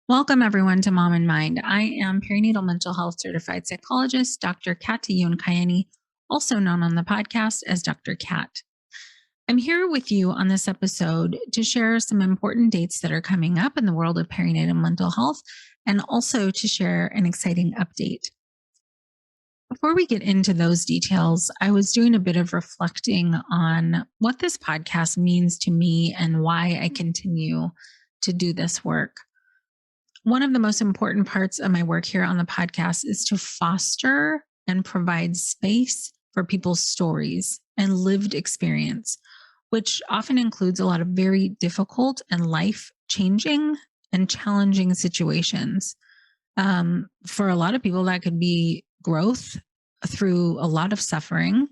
Welcome, everyone, to Mom in Mind. I am perinatal mental health certified psychologist, Dr. Kata Yoon-Kayani, also known on the podcast as Dr. Kat. I'm here with you on this episode to share some important dates that are coming up in the world of perinatal mental health and also to share an exciting update. Before we get into those details, I was doing a bit of reflecting on what this podcast means to me and why I continue to do this work. One of the most important parts of my work here on the podcast is to foster and provide space for people's stories and lived experience, which often includes a lot of very difficult and life-changing and challenging situations. For a lot of people, that could be growth through a lot of suffering.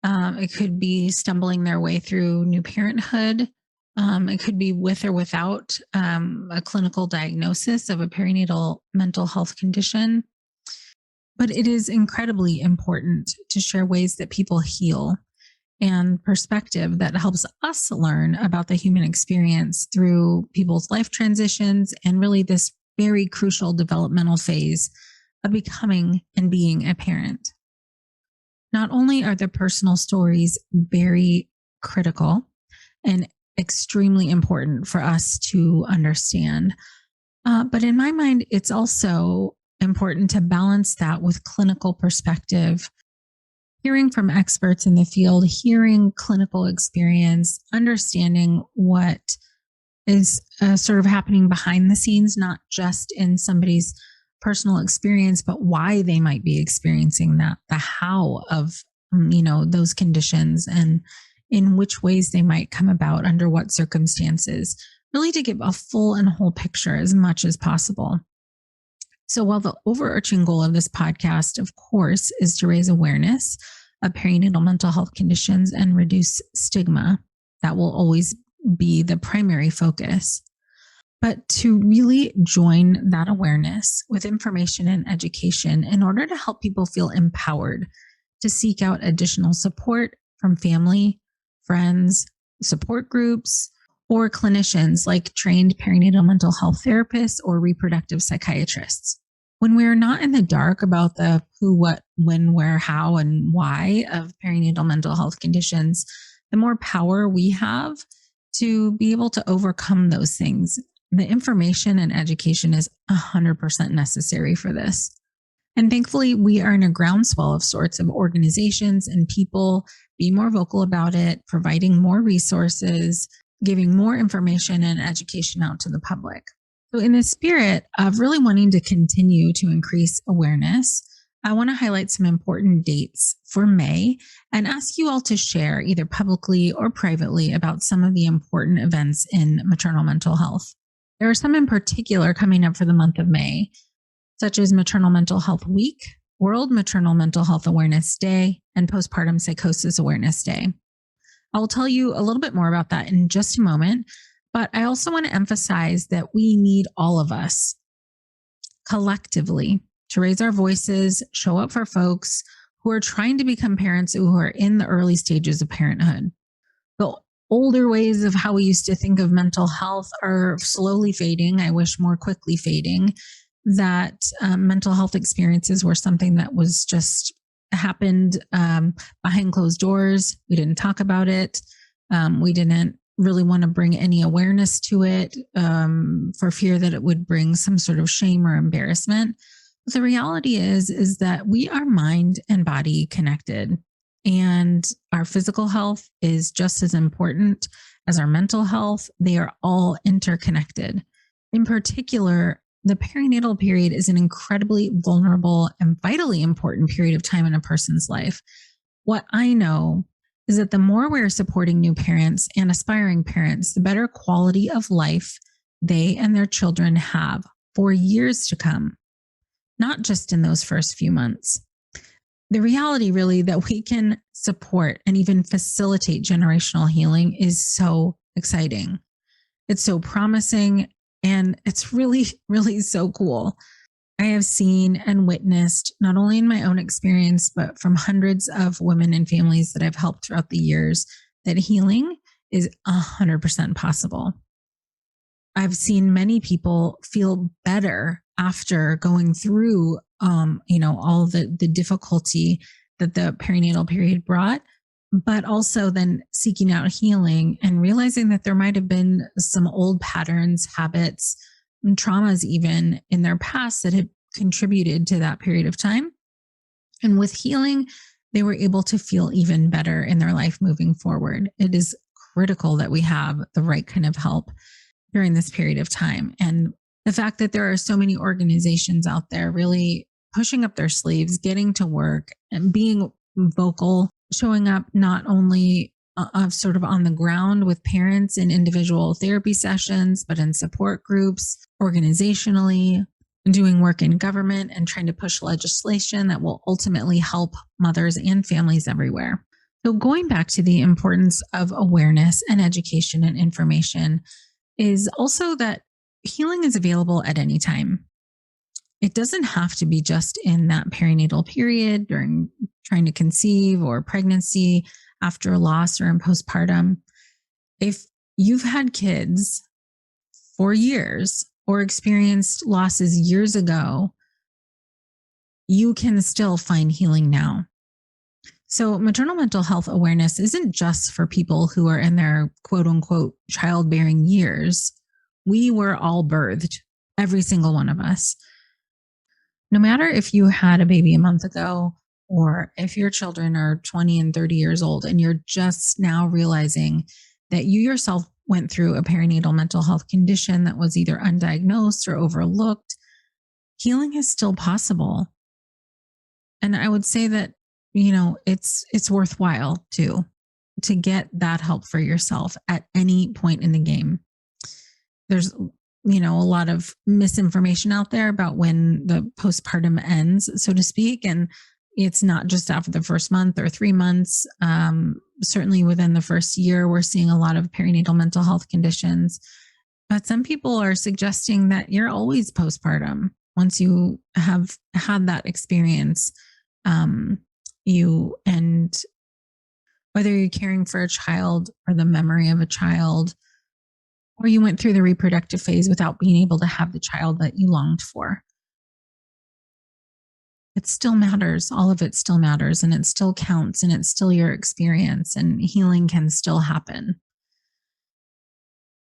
It could be stumbling their way through new parenthood. It could be with or without a clinical diagnosis of a perinatal mental health condition. But it is incredibly important to share ways that people heal and perspective that helps us learn about the human experience through people's life transitions and really this very crucial developmental phase of becoming and being a parent. Not only are the personal stories very critical and extremely important for us to understand, but in my mind, it's also important to balance that with clinical perspective, hearing from experts in the field, hearing clinical experience, understanding what is sort of happening behind the scenes, not just in somebody's personal experience, but why they might be experiencing that, the how of, those conditions and in which ways they might come about, under what circumstances, really to give a full and whole picture as much as possible. So while the overarching goal of this podcast, of course, is to raise awareness of perinatal mental health conditions and reduce stigma, that will always be the primary focus. But to really join that awareness with information and education in order to help people feel empowered to seek out additional support from family, friends, support groups, or clinicians like trained perinatal mental health therapists or reproductive psychiatrists. When we are not in the dark about the who, what, when, where, how, and why of perinatal mental health conditions, the more power we have to be able to overcome those things. The information and education is 100% necessary for this. And thankfully, we are in a groundswell of sorts of organizations and people being more vocal about it, providing more resources, giving more information and education out to the public. So in the spirit of really wanting to continue to increase awareness, I want to highlight some important dates for May and ask you all to share either publicly or privately about some of the important events in maternal mental health. There are some in particular coming up for the month of May, such as Maternal Mental Health Week, World Maternal Mental Health Awareness Day, and Postpartum Psychosis Awareness Day. I will tell you a little bit more about that in just a moment, but I also want to emphasize that we need all of us collectively to raise our voices, show up for folks who are trying to become parents who are in the early stages of parenthood. The older ways of how we used to think of mental health are slowly fading. I wish more quickly fading. That mental health experiences were something that was just happened behind closed doors. We didn't talk about it. We didn't really want to bring any awareness to it for fear that it would bring some sort of shame or embarrassment. But the reality is that we are mind and body connected, and our physical health is just as important as our mental health. They are all interconnected. In particular, the perinatal period is an incredibly vulnerable and vitally important period of time in a person's life. What I know is that the more we're supporting new parents and aspiring parents, the better quality of life they and their children have for years to come, not just in those first few months. The reality really that we can support and even facilitate generational healing is so exciting. It's so promising. And it's really, really so cool. I have seen and witnessed, not only in my own experience, but from hundreds of women and families that I've helped throughout the years, that healing is 100% possible. I've seen many people feel better after going through, all the difficulty that the perinatal period brought, but also then seeking out healing and realizing that there might have been some old patterns, habits, and traumas even in their past that had contributed to that period of time. And with healing, they were able to feel even better in their life moving forward. It is critical that we have the right kind of help during this period of time. And the fact that there are so many organizations out there really pushing up their sleeves, getting to work and being vocal, showing up not only sort of on the ground with parents in individual therapy sessions, but in support groups, organizationally, doing work in government and trying to push legislation that will ultimately help mothers and families everywhere. So going back to the importance of awareness and education and information is also that healing is available at any time. It doesn't have to be just in that perinatal period during trying to conceive or pregnancy, after loss, or in postpartum. If you've had kids for years or experienced losses years ago, you can still find healing now. So maternal mental health awareness isn't just for people who are in their quote unquote childbearing years. We were all birthed, every single one of us. No matter if you had a baby a month ago or if your children are 20 and 30 years old and you're just now realizing that you yourself went through a perinatal mental health condition that was either undiagnosed or overlooked, healing is still possible. And I would say that, it's worthwhile to get that help for yourself at any point in the game. There's, a lot of misinformation out there about when the postpartum ends, so to speak. And it's not just after the first month or 3 months. Certainly within the first year, we're seeing a lot of perinatal mental health conditions. But some people are suggesting that you're always postpartum once you have had that experience. And whether you're caring for a child or the memory of a child, or you went through the reproductive phase without being able to have the child that you longed for. It still matters. All of it still matters, and it still counts, and it's still your experience, and healing can still happen.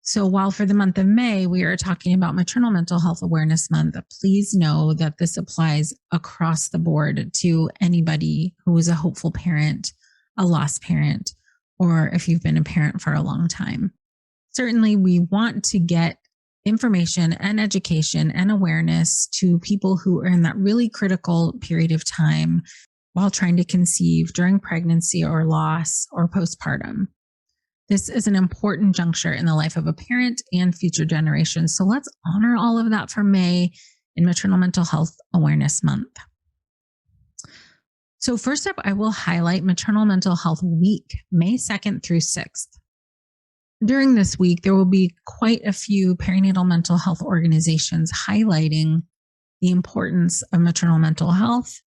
So while for the month of May, we are talking about Maternal Mental Health Awareness Month, please know that this applies across the board to anybody who is a hopeful parent, a lost parent, or if you've been a parent for a long time. Certainly, we want to get information and education and awareness to people who are in that really critical period of time while trying to conceive during pregnancy or loss or postpartum. This is an important juncture in the life of a parent and future generations. So let's honor all of that for May in Maternal Mental Health Awareness Month. So first up, I will highlight Maternal Mental Health Week, May 2nd through 6th. During this week, there will be quite a few perinatal mental health organizations highlighting the importance of maternal mental health,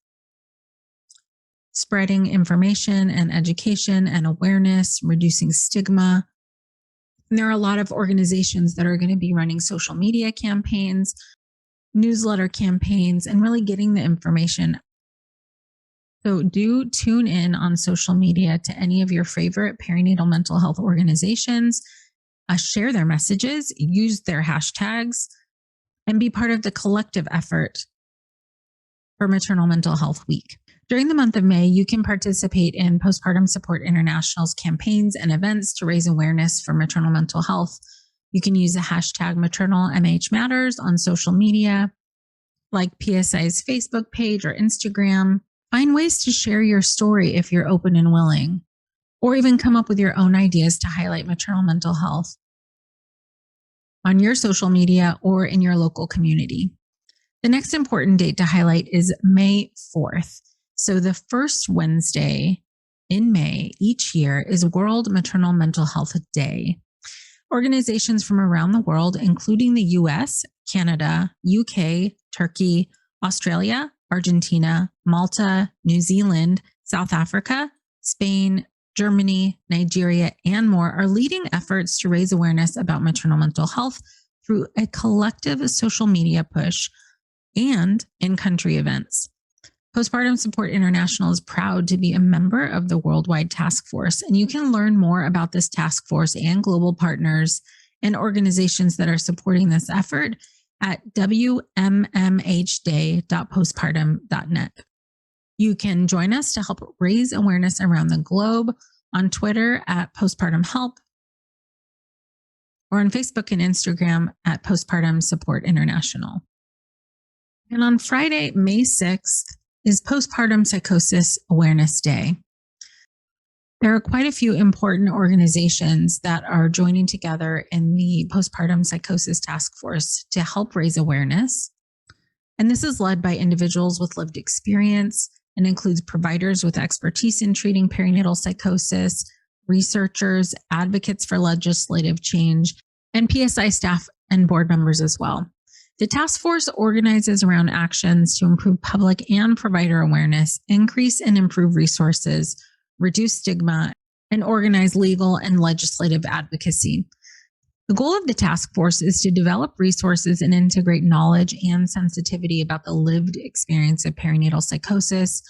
spreading information and education and awareness, reducing stigma. And there are a lot of organizations that are going to be running social media campaigns, newsletter campaigns, and really getting the information. So do tune in on social media to any of your favorite perinatal mental health organizations, share their messages, use their hashtags, and be part of the collective effort for Maternal Mental Health Week. During the month of May, you can participate in Postpartum Support International's campaigns and events to raise awareness for maternal mental health. You can use the hashtag MaternalMHMatters on social media, like PSI's Facebook page or Instagram. Find ways to share your story if you're open and willing, or even come up with your own ideas to highlight maternal mental health on your social media or in your local community. The next important date to highlight is May 4th. So the first Wednesday in May each year is World Maternal Mental Health Day. Organizations from around the world, including the US, Canada, UK, Turkey, Australia, Argentina, Malta, New Zealand, South Africa, Spain, Germany, Nigeria, and more are leading efforts to raise awareness about maternal mental health through a collective social media push and in-country events. Postpartum Support International is proud to be a member of the Worldwide Task Force, and you can learn more about this task force and global partners and organizations that are supporting this effort at wmmhday.postpartum.net. You can join us to help raise awareness around the globe on Twitter at Postpartum Help or on Facebook and Instagram at Postpartum Support International. And on Friday, May 6th, is Postpartum Psychosis Awareness Day. There are quite a few important organizations that are joining together in the Postpartum Psychosis Task Force to help raise awareness. And this is led by individuals with lived experience and includes providers with expertise in treating perinatal psychosis, researchers, advocates for legislative change, and PSI staff and board members as well. The task force organizes around actions to improve public and provider awareness, increase and improve resources, reduce stigma, and organize legal and legislative advocacy. The goal of the task force is to develop resources and integrate knowledge and sensitivity about the lived experience of perinatal psychosis,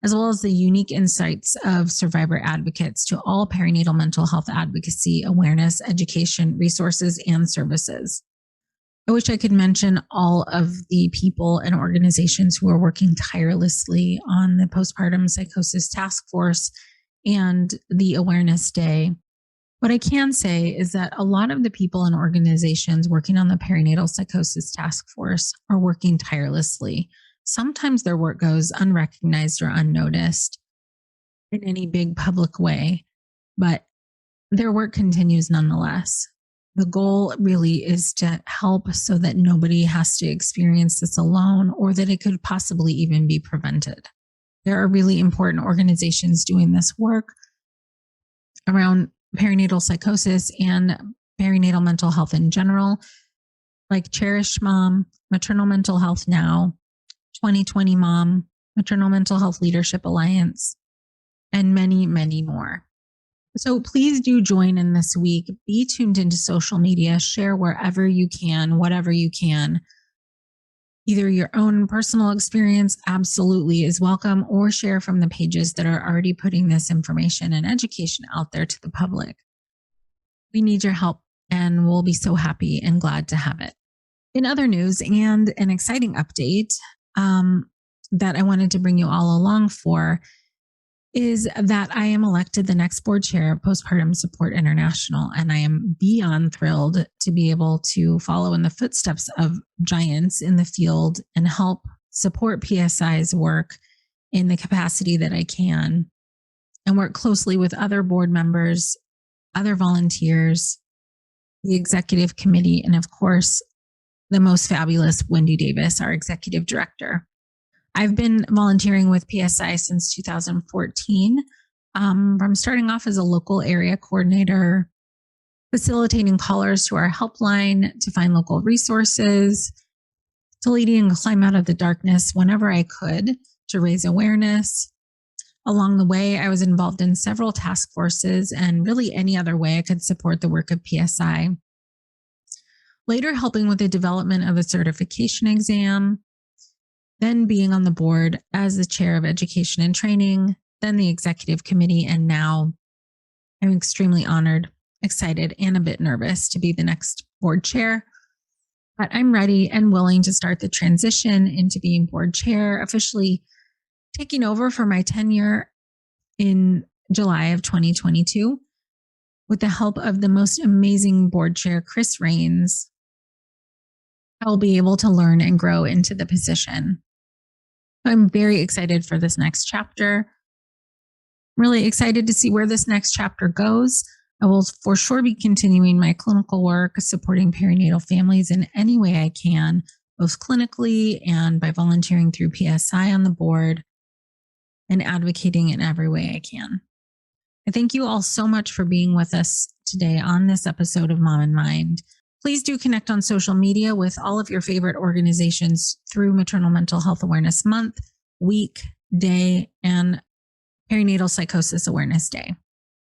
as well as the unique insights of survivor advocates to all perinatal mental health advocacy, awareness, education, resources, and services. I wish I could mention all of the people and organizations who are working tirelessly on the Postpartum Psychosis Task Force and the Awareness Day. What I can say is that a lot of the people and organizations working on the Perinatal Psychosis Task Force are working tirelessly. Sometimes their work goes unrecognized or unnoticed in any big public way, but their work continues nonetheless. The goal really is to help so that nobody has to experience this alone or that it could possibly even be prevented. There are really important organizations doing this work around perinatal psychosis and perinatal mental health in general, like Cherish Mom, Maternal Mental Health Now, 2020 Mom, Maternal Mental Health Leadership Alliance, and many, many more. So please do join in this week. Be tuned into social media, share wherever you can, whatever you can. Either your own personal experience absolutely is welcome, or share from the pages that are already putting this information and education out there to the public. We need your help, and we'll be so happy and glad to have it. In other news and an exciting update that I wanted to bring you all along for is that I am elected the next board chair of Postpartum Support International, and I am beyond thrilled to be able to follow in the footsteps of giants in the field and help support PSI's work in the capacity that I can, and work closely with other board members, other volunteers, the executive committee, and of course, the most fabulous Wendy Davis, our executive director. I've been volunteering with PSI since 2014. From starting off as a local area coordinator, facilitating callers to our helpline to find local resources, to leading Climb Out of the Darkness whenever I could to raise awareness. Along the way, I was involved in several task forces and really any other way I could support the work of PSI. Later, helping with the development of a certification exam, then being on the board as the chair of education and training, then the executive committee, and now I'm extremely honored, excited, and a bit nervous to be the next board chair. But I'm ready and willing to start the transition into being board chair, officially taking over for my tenure in July of 2022 with the help of the most amazing board chair, Chris Rains. I will be able to learn and grow into the position. I'm very excited for this next chapter. Really excited to see where this next chapter goes. I will for sure be continuing my clinical work, supporting perinatal families in any way I can, both clinically and by volunteering through PSI on the board and advocating in every way I can. I thank you all so much for being with us today on this episode of Mom in Mind. Please do connect on social media with all of your favorite organizations through Maternal Mental Health Awareness Month, Week, Day, and Perinatal Psychosis Awareness Day.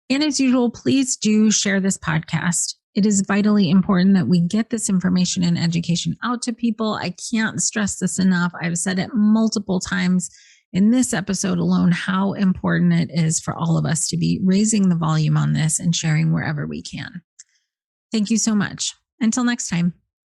And as usual, please do share this podcast. It is vitally important that we get this information and education out to people. I can't stress this enough. I've said it multiple times in this episode alone, how important it is for all of us to be raising the volume on this and sharing wherever we can. Thank you so much. Until next time.